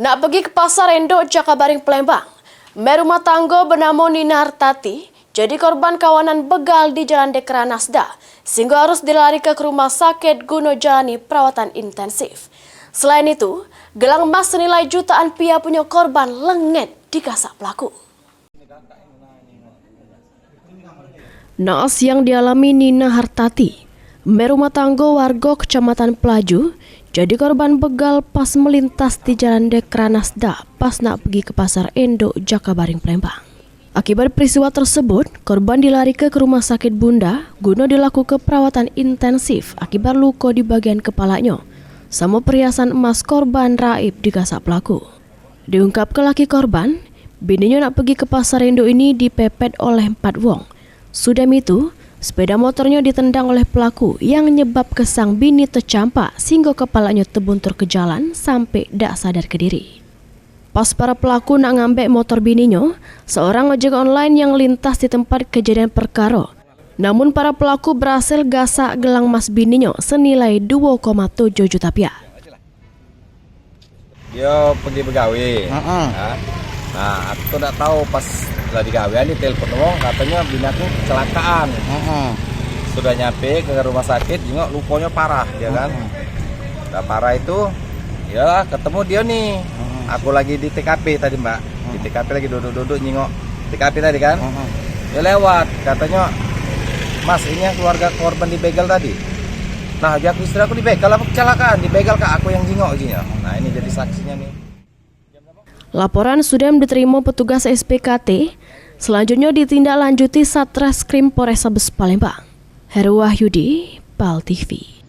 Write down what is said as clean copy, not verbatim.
Nak pergi ke Pasar Induk Jakabaring Palembang, merumah tangga bernama Nina Hartati jadi korban kawanan begal di Jalan Dekra Nasda sehingga harus dilarikan ke rumah sakit guna jalani perawatan intensif. Selain itu, gelang emas senilai jutaan rupiah punya korban lengket digasak pelaku. Naas yang dialami Nina Hartati, merumah tangga warga Kecamatan Pelaju, jadi korban begal pas melintas di Jalan Dekra Nasda pas nak pergi ke Pasar Induk Jakabaring Palembang. Akibat peristiwa tersebut, korban dilarikan ke rumah sakit Bunda guna dilakukan perawatan intensif akibat luka di bagian kepalanya. Sama perhiasan emas korban raib digasak pelaku. Diungkap ke laki korban, bininya nak pergi ke Pasar Induk ini dipepet oleh 4 wong. Sudah itu, sepeda motornya ditendang oleh pelaku yang menyebab sang bini tercampak sehingga kepalanya terbuntur ke jalan sampai tak sadar ke diri. Pas para pelaku nak ngambek motor bininya, seorang ojek online yang lintas di tempat kejadian perkara. Namun para pelaku berhasil gasak gelang emas bininya senilai 2,7 juta rupiah. Dia pergi begawe. Nah, aku tak tahu pas lagi gawe ini telepon wong katanya bini aku kecelakaan. Sudah nyampe ke rumah sakit, jengok lukanya parah, ya kan? Nah, parah itu, ya ketemu dia nih. Aku lagi di TKP tadi Mbak, di TKP lagi duduk-duduk nyingok TKP tadi kan. Dia lewat, katanya, Mas ini yang keluarga korban dibegal tadi. Nah, aku istri aku dibegal apa kecelakaan? Dibegal Kak, aku yang jingok gini. Nah, ini jadi saksinya nih. Laporan sudah diterima petugas SPKT, selanjutnya ditindaklanjuti Satreskrim Polrestabes Palembang. Heru Wahyudi, PAL TV.